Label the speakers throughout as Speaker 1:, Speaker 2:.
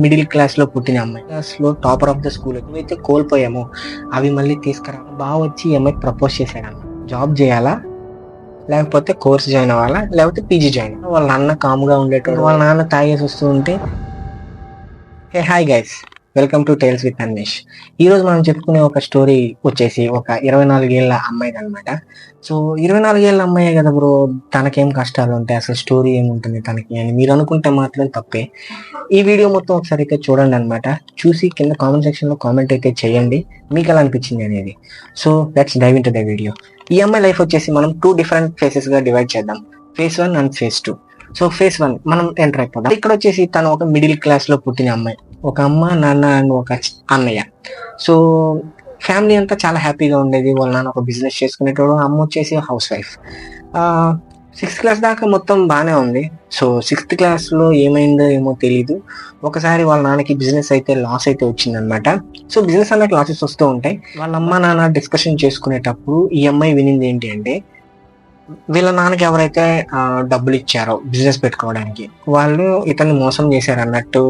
Speaker 1: Middle class లో పుట్టిన అమ్మాయి, క్లాస్ లో టాపర్ ఆఫ్ ద స్కూల్ ఏవైతే కోల్పోయామో అవి మళ్ళీ తీసుకురా బాగా వచ్చి ఈ అమ్మాయికి ప్రపోజ్ చేశాడు. జాబ్ చేయాలా, లేకపోతే కోర్స్ జాయిన్ అవ్వాలా, లేకపోతే పీజీ జాయిన్. వాళ్ళ నాన్న కామ్గా ఉండేటోడు, వాళ్ళ నాన్న తాగేసి వస్తూ ఉంటే hey hi guys, welcome to tales with Anvesh. ఈ రోజు మనం చెప్పుకునే ఒక స్టోరీ వచ్చేసి ఒక 24 ఏళ్ళ అమ్మాయిది అనమాట. సో 24 ఏళ్ళ అమ్మాయే కదా బ్రో, తనకేం కష్టాలు ఉంటాయి, అసలు స్టోరీ ఏముంటుంది తనకి అని మీరు అనుకుంటే మాత్రం తప్పే. ఈ వీడియో మొత్తం ఒకసారి అయితే చూడండి అనమాట. చూసి కింద కామెంట్ సెక్షన్ లో కామెంట్ అయితే చేయండి మీకు ఎలా అనిపించింది అనేది. So let's dive into the video. ఈ అమ్మాయి లైఫ్ వచ్చేసి మనం 2 డిఫరెంట్ ఫేసెస్ గా డివైడ్ చేద్దాం, phase 1 and phase 2. So phase 1 మనం ఎంటర్ అయిపోదాం. ఇక్కడ వచ్చేసి తను ఒక మిడిల్ క్లాస్ లో పుట్టిన అమ్మాయి, ఒక అమ్మ నాన్న అండ్ ఒక అన్నయ్య. సో ఫ్యామిలీ అంతా చాలా హ్యాపీగా ఉండేది. వాళ్ళ నాన్న ఒక బిజినెస్ చేసుకునేటోడు, అమ్మ వచ్చేసి హౌస్ వైఫ్. 6th క్లాస్ దాకా మొత్తం బాగానే ఉంది. సో 6th క్లాస్లో ఏమైందో ఏమో తెలీదు, ఒకసారి వాళ్ళ నాన్నకి బిజినెస్ అయితే లాస్ అయితే వచ్చిందనమాట. సో బిజినెస్ అన్నట్టు లాసెస్ వస్తూ ఉంటాయి. వాళ్ళ అమ్మ నాన్న డిస్కషన్ చేసుకునేటప్పుడు ఈ అమ్మాయి వినింది ఏంటి అంటే, వీళ్ళ నాన్నకి ఎవరైతే డబ్బులు ఇచ్చారో బిజినెస్ పెట్టుకోవడానికి వాళ్ళు ఇతన్ని మోసం చేశారు అన్నట్టు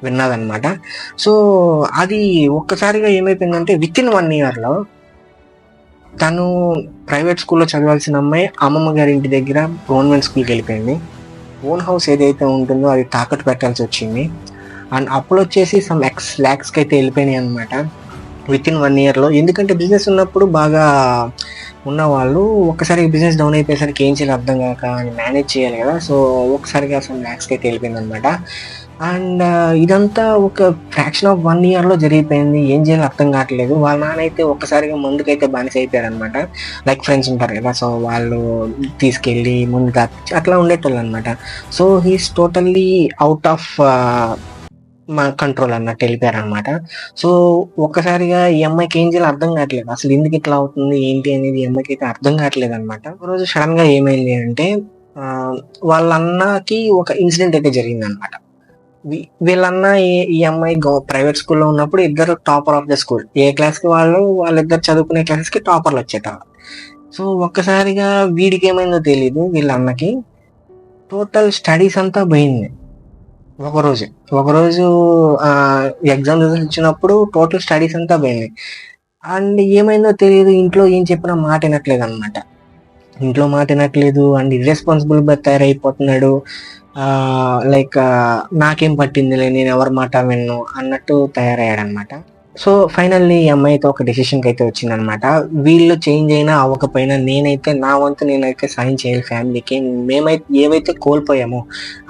Speaker 1: విన్నదనమాట. సో అది ఒక్కసారిగా ఏమైపోయిందంటే విత్ ఇన్ 1 ఇయర్లో తను ప్రైవేట్ స్కూల్లో చదవాల్సిన అమ్మాయి అమ్మమ్మ గారి ఇంటి దగ్గర గవర్నమెంట్ స్కూల్కి వెళ్ళిపోయింది. ఓన్ హౌస్ ఏదైతే ఉంటుందో అది తాకట్టు పెట్టాల్సి వచ్చింది. అండ్ అప్పుడు వచ్చేసి సమ్ lakhsకి అయితే వెళ్ళిపోయినాయి అనమాట విత్ ఇన్ 1 ఇయర్లో. ఎందుకంటే బిజినెస్ ఉన్నప్పుడు బాగా ఉన్నవాళ్ళు ఒక్కసారి బిజినెస్ డౌన్ అయిపోయేసరికి ఏం చేయాలి అర్థం కాక అని మేనేజ్ చేయాలి కదా. సో ఒక్కసారిగా సమ్ lakhsకి అయితే వెళ్ళిపోయింది అనమాట. అండ్ ఇదంతా ఒక ఫ్రాక్షన్ ఆఫ్ 1 ఇయర్లో జరిగిపోయింది. ఏం చేయాలో అర్థం కావట్లేదు. వాళ్ళ నాన్న అయితే ఒక్కసారిగా ముందుకైతే బానిస అయిపోయారు అనమాట. లైక్ ఫ్రెండ్స్ ఉంటారు కదా, సో వాళ్ళు తీసుకెళ్ళి ముందు అట్లా ఉండేటోళ్ళు అనమాట. So he's totally out of మా కంట్రోల్ అన్నట్టు వెళ్ళిపోయారు అనమాట. సో ఒక్కసారిగా ఈ అమ్మాయికి ఏం చేయాలో అర్థం కావట్లేదు, అసలు ఎందుకు ఇట్లా అవుతుంది ఏంటి అనేది ఈ అమ్మాయికి అయితే అర్థం కావట్లేదు అనమాట. ఒకరోజు సడన్ గా ఏమైంది అంటే వాళ్ళ అన్నకి ఒక ఇన్సిడెంట్ అయితే జరిగింది అనమాట. వీళ్ళన్న ఈ అమ్మాయి ప్రైవేట్ స్కూల్లో ఉన్నప్పుడు ఇద్దరు టాపర్ ఆఫ్ ద స్కూల్, ఏ క్లాస్కి వాళ్ళిద్దరు చదువుకునే క్లాసెస్కి టాపర్లు వచ్చేటారు. సో ఒక్కసారిగా వీడికి ఏమైందో తెలీదు, వీళ్ళ అన్నకి టోటల్ స్టడీస్ అంతా పోయింది. ఒకరోజు ఎగ్జామ్ రిజల్ట్ ఇచ్చినప్పుడు టోటల్ స్టడీస్ అంతా పోయింది. అండ్ ఏమైందో తెలియదు, ఇంట్లో ఏం చెప్పినా మాట వినట్లేదు అనమాట. ఇంట్లో మాట వినట్లేదు అండ్ ఇర్రెస్పాన్సిబుల్గా తయారైపోతున్నాడు. లైక్ నాకేం పట్టిందిలే, నేను ఎవరి మాట విన్ను అన్నట్టు తయారయ్యాడు అనమాట. సో ఫైనల్లీ ఈ అమ్మాయితో ఒక డెసిషన్కి అయితే వచ్చిందనమాట. వీళ్ళు చేంజ్ అయినా అవ్వకపోయినా నేనైతే నా వంతు నేనైతే సాయం చేయాలి ఫ్యామిలీకి, మేమైతే ఏవైతే కోల్పోయామో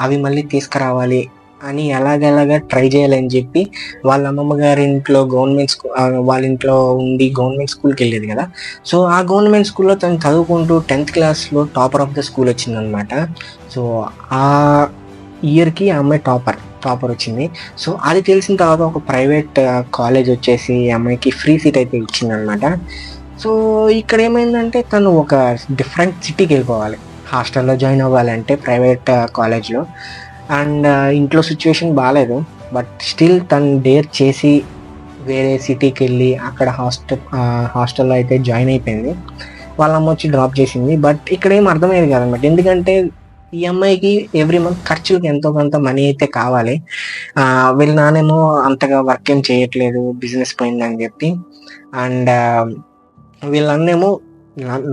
Speaker 1: అవి మళ్ళీ తీసుకురావాలి అని ఎలాగెలాగా ట్రై చేయాలని చెప్పి వాళ్ళ అమ్మమ్మ గారి ఇంట్లో గవర్నమెంట్ స్కూల్, వాళ్ళ ఇంట్లో ఉండి గవర్నమెంట్ స్కూల్కి వెళ్ళేది కదా. సో ఆ గవర్నమెంట్ స్కూల్లో తను చదువుకుంటూ 10th క్లాస్లో టాపర్ ఆఫ్ ద స్కూల్ వచ్చిందనమాట. సో ఆ ఇయర్కి ఆ అమ్మాయి టాపర్ వచ్చింది. సో అది తెలిసిన తర్వాత ఒక ప్రైవేట్ కాలేజ్ వచ్చేసి అమ్మాయికి ఫ్రీ సీట్ అయితే ఇచ్చిందనమాట. సో ఇక్కడ ఏమైందంటే తను ఒక డిఫరెంట్ సిటీకి వెళ్ళిపోవాలి, హాస్టల్లో జాయిన్ అవ్వాలంటే ప్రైవేట్ కాలేజ్లో. అండ్ ఇంట్లో సిచ్యువేషన్ బాగాలేదు, బట్ స్టిల్ తను డేర్ చేసి వేరే సిటీకి వెళ్ళి అక్కడ హాస్టల్లో అయితే జాయిన్ అయిపోయింది. వాళ్ళ అమ్మ వచ్చి డ్రాప్ చేసింది. బట్ ఇక్కడ ఏం అర్థమయ్యేది కాదనమాట, ఎందుకంటే ఈ అమ్మాయికి ఎవ్రీ మంత్ ఖర్చులకి ఎంతో కొంత మనీ అయితే కావాలి. వీళ్ళ నానేమో అంతగా వర్క్ ఏం చేయట్లేదు, బిజినెస్ పోయిందని చెప్పి. అండ్ వీళ్ళన్నేమో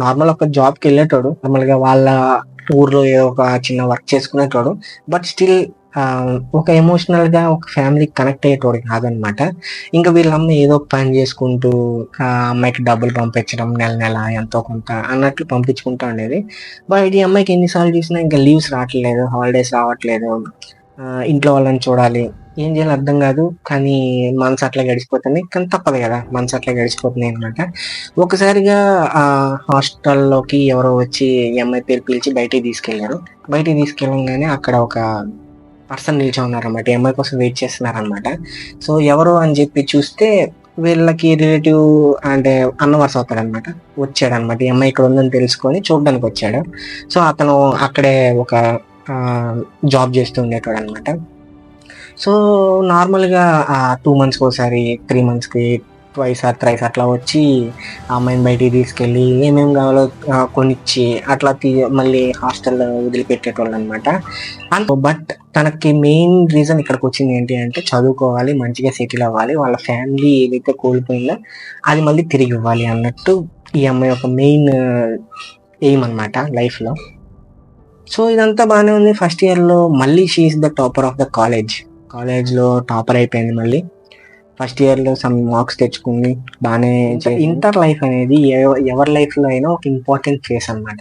Speaker 1: నార్మల్ ఒక జాబ్కి వెళ్ళేటోడు, నార్మల్గా వాళ్ళ ఊర్లో ఏదో ఒక చిన్న వర్క్ చేసుకునేటోడు. బట్ స్టిల్ ఒక ఎమోషనల్గా ఒక ఫ్యామిలీకి కనెక్ట్ అయ్యేటోడు కాదనమాట. ఇంకా వీళ్ళమ్మ ఏదో పని చేసుకుంటూ అమ్మాయికి డబ్బులు పంపించడం, నెల ఎంతో కొంత అన్నట్లు పంపించుకుంటూ ఉండేది. బట్ ఈ అమ్మాయికి ఎన్నిసార్లు చూసినా ఇంకా లీవ్స్ రావట్లేదు, హాలిడేస్ రావట్లేదు, ఇంట్లో వాళ్ళని చూడాలి, ఏం చేయాలో అర్థం కాదు. కానీ మనసు అట్లా గడిచిపోతుంది, కానీ తప్పదు కదా, మనసు అట్లా గడిచిపోతుంది అనమాట. ఒకసారిగా హాస్టల్లోకి ఎవరో వచ్చి ఈ అమ్మాయి పేరు పిలిచి బయటికి తీసుకెళ్లారు. బయటికి తీసుకెళ్ళగానే అక్కడ ఒక పర్సన్ నిల్చొని ఉన్నారనమాట, ఈ అమ్మాయి కోసం వెయిట్ చేస్తున్నారనమాట. సో ఎవరు అని చెప్పి చూస్తే వీళ్ళకి రిలేటివ్ అంటే అన్న వరుస అవుతాడనమాట. వచ్చాడనమాట, ఈ అమ్మాయి ఇక్కడ ఉందని తెలుసుకొని చూడడానికి వచ్చాడు. సో అతను అక్కడే ఒక జాబ్ చేస్తూ ఉండేటోడు అనమాట. సో నార్మల్గా 2 monthsకి ఒకసారి, 3 monthsకి, ట్వైస్ ఆర్ థ్రైస్ అట్లా వచ్చి ఆ అమ్మాయిని బయటికి తీసుకెళ్ళి ఏమేమి కావాలో కొనిచ్చి అట్లా మళ్ళీ హాస్టల్లో వదిలిపెట్టేటోళ్ళు అనమాట. బట్ తనకి మెయిన్ రీజన్ ఇక్కడికి వచ్చింది ఏంటి అంటే చదువుకోవాలి, మంచిగా సెటిల్ అవ్వాలి, వాళ్ళ ఫ్యామిలీ ఏదైతే కోల్పోయిందో అది మళ్ళీ తిరిగి ఇవ్వాలి అన్నట్టు ఈ అమ్మాయి ఒక మెయిన్ ఎయిమ్ అనమాట లైఫ్లో. సో ఇదంతా బాగానే ఉంది. ఫస్ట్ ఇయర్లో మళ్ళీ she is the topper of the కాలేజ్లో టాపర్ అయిపోయింది. మళ్ళీ ఫస్ట్ ఇయర్లో సమ్ మార్క్స్ తెచ్చుకుంది, బాగానే. ఇంటర్ లైఫ్ అనేది ఎవరి లైఫ్లో అయినా ఒక ఇంపార్టెంట్ ఫేస్ అనమాట.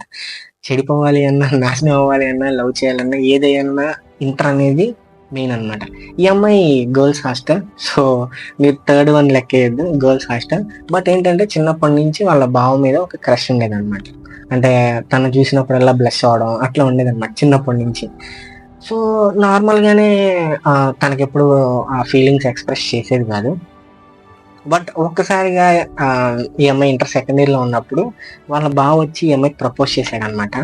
Speaker 1: చెడిపోవాలి అన్నా, నాశనం అవ్వాలి అన్నా, లవ్ చేయాలన్నా, ఏదైనా ఇంటర్ అనేది మెయిన్ అనమాట. ఈ అమ్మాయి గర్ల్స్ హాస్టల్, సో మీరు థర్డ్ వన్ లెక్కేయద్దు, గర్ల్స్ హాస్టల్. బట్ ఏంటంటే చిన్నప్పటి నుంచి వాళ్ళ బావ మీద ఒక క్రష్ ఉండేది అనమాట. అంటే తను చూసినప్పుడల్లా బ్లష్ అవడం అట్లా ఉండేది అనమాట చిన్నప్పటి నుంచి. సో నార్మల్గానే తనకెప్పుడు ఆ ఫీలింగ్స్ ఎక్స్ప్రెస్ చేసేది కాదు. బట్ ఒక్కసారిగా ఈ అమ్మాయి ఇంటర్ సెకండ్ ఇయర్లో ఉన్నప్పుడు వాళ్ళ బావ వచ్చి ఈ అమ్మాయికి ప్రపోజ్ చేశాడు అనమాట.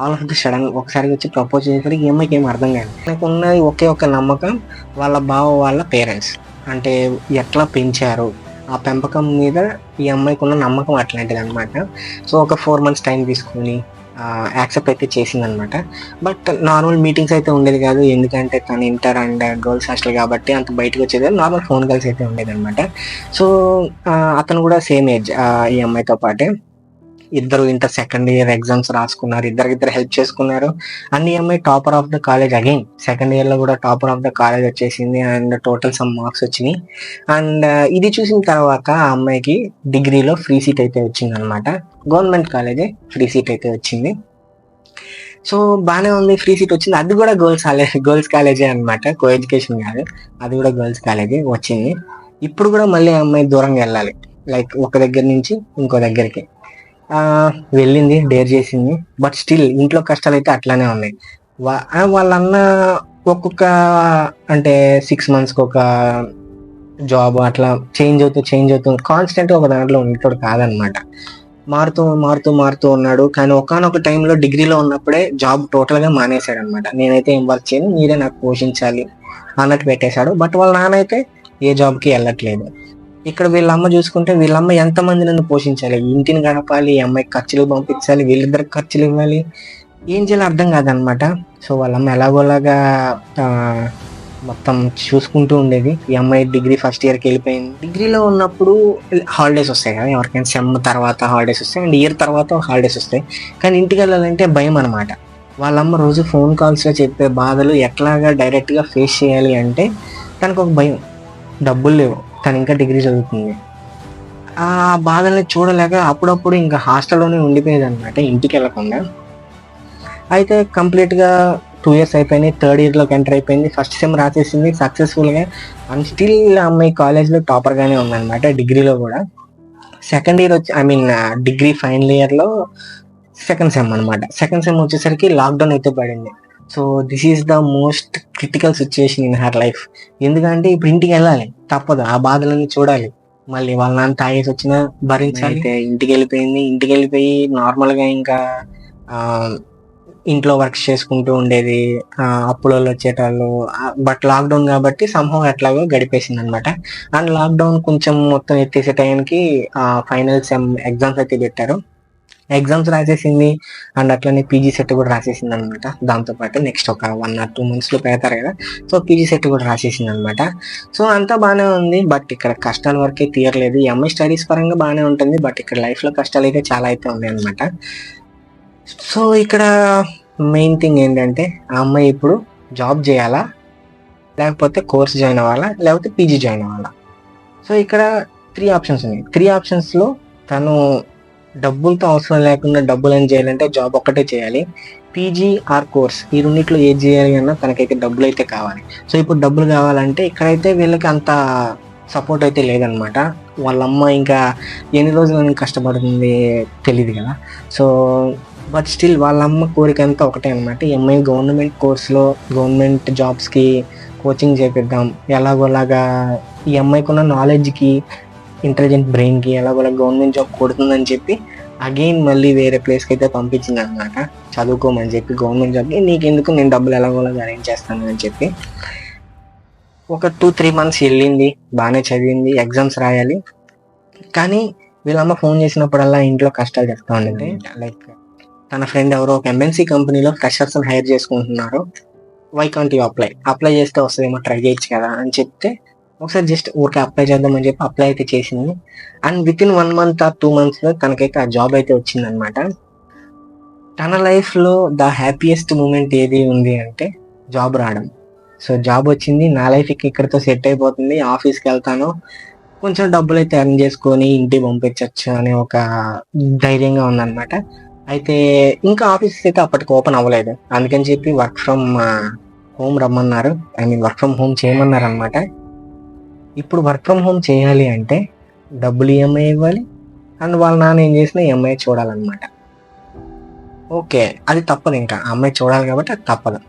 Speaker 1: ఆల్ ఆఫ్ ది సడన్ ఒకసారి వచ్చి ప్రపోజ్ చేసేసరికి ఈ అమ్మాయికి ఏం అర్థం కాదు. నాకు ఉన్నది ఒకే ఒక నమ్మకం, వాళ్ళ బావ వాళ్ళ పేరెంట్స్ అంటే ఎట్లా పెంచారు, ఆ పెంపకం మీద ఈ అమ్మాయికి ఉన్న నమ్మకం అట్లాంటిది అనమాట. సో ఒక 4 months టైం తీసుకొని యాక్సెప్ట్ అయితే చేసిందనమాట. బట్ నార్మల్ మీటింగ్స్ అయితే ఉండేది కాదు, ఎందుకంటే తను ఇంటర్ అండ్ గర్ల్స్ హాస్టల్ కాబట్టి అంత బయటకు వచ్చేది, నార్మల్ ఫోన్ కాల్స్ అయితే ఉండేది అనమాట. సో అతను కూడా సేమ్ ఏజ్ ఈ అమ్మాయితో పాటే. ఇద్దరు ఇంటర్ సెకండ్ ఇయర్ ఎగ్జామ్స్ రాసుకున్నారు, ఇద్దరు హెల్ప్ చేసుకున్నారు. అండ్ ఈ అమ్మాయి topper of the college again second ఇయర్లో కూడా టాపర్ ఆఫ్ ద కాలేజ్ వచ్చేసింది అండ్ టోటల్ సమ్ మార్క్స్ వచ్చినాయి. అండ్ ఇది చూసిన తర్వాత ఆ అమ్మాయికి డిగ్రీలో ఫ్రీ సీట్ అయితే వచ్చింది అనమాట. గవర్నమెంట్ కాలేజే ఫ్రీ సీట్ అయితే వచ్చింది. సో బాగానే ఉంది, ఫ్రీ సీట్ వచ్చింది. అది కూడా గర్ల్స్ కాలేజే అనమాట, కో ఎడ్యుకేషన్ కాదు, అది కూడా గర్ల్స్ కాలేజే వచ్చింది. ఇప్పుడు కూడా మళ్ళీ ఆ అమ్మాయి దూరంగా వెళ్ళాలి, లైక్ ఒక దగ్గర నుంచి ఇంకో దగ్గరికి వెళ్ళింది, డేర్ చేసింది. బట్ స్టిల్ ఇంట్లో కష్టాలు అయితే అట్లానే ఉన్నాయి. వాళ్ళన్న ఒక్కొక్క అంటే 6 monthsకి ఒక జాబ్ అట్లా చేంజ్ అవుతూ కాన్స్టెంట్ ఒక దాంట్లో ఉండేటోడు కాదనమాట. మారుతూ ఉన్నాడు. కానీ ఒకనొక టైంలో డిగ్రీలో ఉన్నప్పుడే జాబ్ టోటల్గా మానేశాడు అనమాట. నేనైతే ఏం వర్క్ చేయను, మీరే నాకు పోషించాలి అన్నట్టు పెట్టేశాడు. బట్ వాళ్ళ నాన్న అయితే ఏ జాబ్కి వెళ్ళట్లేదు. ఇక్కడ వీళ్ళ అమ్మ చూసుకుంటే వీళ్ళమ్మ ఎంతమంది నన్ను పోషించాలి, ఇంటిని గడపాలి, ఈ అమ్మాయికి ఖర్చులు పంపించాలి, వీళ్ళిద్దరికి ఖర్చులు ఇవ్వాలి, ఏం చేయాలో అర్థం కాదనమాట. సో వాళ్ళమ్మ ఎలాగోలాగా మొత్తం చూసుకుంటూ ఉండేది. ఈ అమ్మాయి డిగ్రీ ఫస్ట్ ఇయర్కి వెళ్ళిపోయింది. డిగ్రీలో ఉన్నప్పుడు హాలిడేస్ వస్తాయి కదా, ఎవరికైనా సెమ్ తర్వాత హాలిడేస్ వస్తాయి అండ్ ఇయర్ తర్వాత హాలిడేస్ వస్తాయి. కానీ ఇంటికి వెళ్ళాలంటే భయం అనమాట. వాళ్ళమ్మ రోజు ఫోన్ కాల్స్లో చెప్పే బాధలు ఎట్లాగా డైరెక్ట్గా ఫేస్ చేయాలి అంటే తనకు ఒక భయం. డబ్బులు లేవు, తను ఇంకా డిగ్రీ చదువుతుంది. ఆ బాధల్ని చూడలేక అప్పుడప్పుడు ఇంకా హాస్టల్లోనే ఉండిపోయేది అనమాట, ఇంటికి వెళ్ళకుండా. అయితే కంప్లీట్గా 2 years అయిపోయినాయి, థర్డ్ ఇయర్లోకి ఎంటర్ అయిపోయింది. ఫస్ట్ సెమ్ రాసేసింది సక్సెస్ఫుల్గా అండ్ స్టిల్ అమ్మాయి కాలేజ్లో టాపర్గానే ఉందన్నమాట, డిగ్రీలో కూడా. సెకండ్ ఇయర్ డిగ్రీ ఫైనల్ ఇయర్లో సెకండ్ సెమ్ అనమాట. సెకండ్ సెమ్ వచ్చేసరికి లాక్డౌన్ అయితే పడింది. So this is the most critical situation in her life. ఎందుకంటే ఇప్పుడు ఇంటికి వెళ్ళాలి, తప్పదు, ఆ బాధలన్నీ చూడాలి, మళ్ళీ వాళ్ళ నాన్న తాగేసి వచ్చినా భరించాలి. అయితే ఇంటికి వెళ్ళిపోయి నార్మల్గా ఇంకా ఇంట్లో వర్క్స్ చేసుకుంటూ ఉండేది, అప్పులలో వచ్చేటాళ్ళు. బట్ లాక్డౌన్ కాబట్టి సంహౌ ఎట్లాగో గడిపేసింది అనమాట. అండ్ లాక్డౌన్ కొంచెం మొత్తం ఎత్తేసే టైంకి ఫైనల్ సెమ్ ఎగ్జామ్స్ అయితే పెట్టారు. ఎగ్జామ్స్ రాసేసింది అండ్ అట్లనే పీజీ సెట్ కూడా రాసేసింది అనమాట. దాంతోపాటు నెక్స్ట్ ఒక 1 or 2 monthsలో పెడతారు కదా, సో పీజీ సెట్ కూడా రాసేసింది అనమాట. సో అంతా బాగానే ఉంది. బట్ ఇక్కడ కష్టాల వరకే తీరలేదు. ఈ అమ్మాయి స్టడీస్ పరంగా బాగానే ఉంటుంది, బట్ ఇక్కడ లైఫ్లో కష్టాలు అయితే చాలా అయితే ఉన్నాయి అనమాట. సో ఇక్కడ మెయిన్ థింగ్ ఏంటంటే ఆ అమ్మాయి ఇప్పుడు జాబ్ చేయాలా, లేకపోతే కోర్స్ జాయిన్ అవ్వాలా, లేకపోతే పీజీ జాయిన్ అవ్వాలా. సో ఇక్కడ 3 options ఉన్నాయి. 3 optionsలో తను డబ్బులతో అవసరం లేకుండా డబ్బులు ఏం చేయాలంటే జాబ్ ఒక్కటే చేయాలి, పీజీ ఆర్ కోర్స్, ఈ రెండిట్లో ఏది చేయాలి అన్నా తనకైతే డబ్బులు అయితే కావాలి. సో ఇప్పుడు డబ్బులు కావాలంటే ఇక్కడైతే వీళ్ళకి అంత సపోర్ట్ అయితే లేదనమాట. వాళ్ళమ్మ ఇంకా ఎన్ని రోజులు కష్టపడుతుంది తెలియదు కదా. సో బట్ స్టిల్ వాళ్ళమ్మ కోరిక అంతా ఒకటే అనమాట, ఈ అమ్మాయి గవర్నమెంట్ కోర్సులో గవర్నమెంట్ జాబ్స్కి కోచింగ్ చేపిద్దాం, ఎలాగోలాగా ఈ అమ్మాయికి ఉన్న నాలెడ్జ్కి, ఇంటెలిజెంట్ బ్రెయిన్కి ఎలాగోలా గవర్నమెంట్ జాబ్ కొడుతుందని చెప్పి అగైన్ మళ్ళీ వేరే ప్లేస్కి అయితే పంపించింది అనమాట. చదువుకోమని చెప్పి గవర్నమెంట్ జాబ్కి, నీకెందుకు, నేను డబ్బులు ఎలాగోలాగా అరేంజ్ చేస్తాను అని చెప్పి. ఒక 2-3 months వెళ్ళింది, బాగానే చదివింది, ఎగ్జామ్స్ రాయాలి. కానీ వీళ్ళమ్మ ఫోన్ చేసినప్పుడల్లా ఇంట్లో కష్టాలు చెప్తా ఉండేది. లైక్ తన ఫ్రెండ్ ఎవరో ఒక ఎంఎన్సీ కంపెనీలో ఫ్రెషర్స్ హైర్ చేసుకుంటున్నారు, వై కాంట్ యూ అప్లై చేస్తే వస్తుందేమో, ట్రై చేయొచ్చు కదా అని చెప్తే ఒకసారి జస్ట్ ఊరికే అప్లై చేద్దామని చెప్పి అప్లై అయితే చేసింది. And with in 1 month or 2 months తనకైతే ఆ జాబ్ అయితే వచ్చిందనమాట. తన లైఫ్లో ద హ్యాపీయెస్ట్ మూమెంట్ ఏది ఉంది అంటే జాబ్ రావడం. సో జాబ్ వచ్చింది, నా లైఫ్ ఇక్కడితో సెట్ అయిపోతుంది, ఆఫీస్కి వెళ్తాను, కొంచెం డబ్బులు అయితే ఎర్న్ చేసుకొని ఇంటికి పంపించవచ్చు అనే ఒక ధైర్యంగా ఉందన్నమాట. అయితే ఇంకా ఆఫీస్ అయితే అప్పటికి ఓపెన్ అవ్వలేదు, అందుకని చెప్పి వర్క్ ఫ్రమ్ హోమ్ రమ్మన్నారు, వర్క్ ఫ్రమ్ హోమ్ చేయమన్నారు అనమాట. ఇప్పుడు వర్క్ ఫ్రమ్ హోమ్ చేయాలి అంటే డబ్బులు ఈఎంఐ ఇవ్వాలి, అండ్ వాళ్ళ నాన్న ఏం చేసినా ఈఎంఐ చూడాలన్నమాట. ఓకే, అది తప్పదు, ఇంకా అమ్మాయి చూడాలి కాబట్టి అది తప్పదు.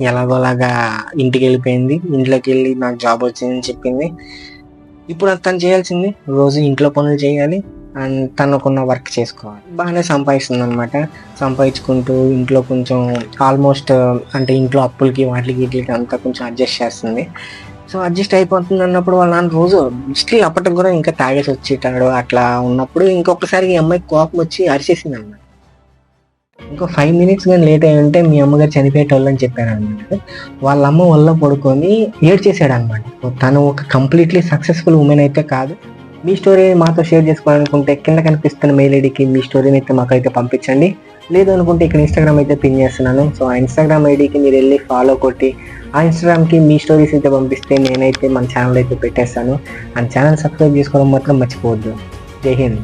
Speaker 1: ఎలాగోలాగా ఇంటికి వెళ్ళిపోయింది, ఇంట్లోకి వెళ్ళి నాకు జాబ్ వచ్చిందని చెప్పింది. ఇప్పుడు తను చేయాల్సింది రోజు ఇంట్లో పనులు చేయాలి అండ్ తనకున్న వర్క్ చేసుకోవాలి. బాగానే సంపాదిస్తుంది అనమాట. సంపాదించుకుంటూ ఇంట్లో కొంచెం ఆల్మోస్ట్ అంటే ఇంట్లో అప్పులకి వీటికి అంతా కొంచెం అడ్జస్ట్ చేస్తుంది. సో అడ్జస్ట్ అయిపోతుంది అన్నప్పుడు వాళ్ళ నాన్న రోజు స్టిల్ అప్పటికి కూడా ఇంకా తాగేసి వచ్చేటాడు. అట్లా ఉన్నప్పుడు ఇంకొకసారి ఈ అమ్మాయికి కోపం వచ్చి అరిచేసింది అనమాట. ఇంకో 5 minutes కానీ లేట్ అయ్యి ఉంటే మీ అమ్మగారు చనిపోయేటోళ్ళు అని చెప్పారు అనమాట. వాళ్ళ అమ్మ వల్ల పడుకొని ఏడ్చేసాడు అనమాట. తను ఒక కంప్లీట్లీ సక్సెస్ఫుల్ ఉమెన్ అయితే కాదు. మీ స్టోరీ మాతో షేర్ చేసుకోవాలనుకుంటే కింద కనిపిస్తున్న మెయిల్ ఐడికి మీ స్టోరీని అయితే మాకైతే పంపించండి. లేదు అనుకుంటే ఇక్కడ ఇన్స్టాగ్రామ్ అయితే పిన్ చేస్తున్నాను. సో ఆ ఇన్స్టాగ్రామ్ ఐడికి మీరు వెళ్ళి ఫాలో కొట్టి ఆ ఇన్స్టాగ్రామ్కి మీ స్టోరీస్ అయితే పంపిస్తే నేనైతే మన ఛానల్ అయితే పెట్టేస్తాను. ఆ ఛానల్ సబ్స్క్రైబ్ చేసుకోవడం మాత్రం మర్చిపోవద్దు. జై హింద్.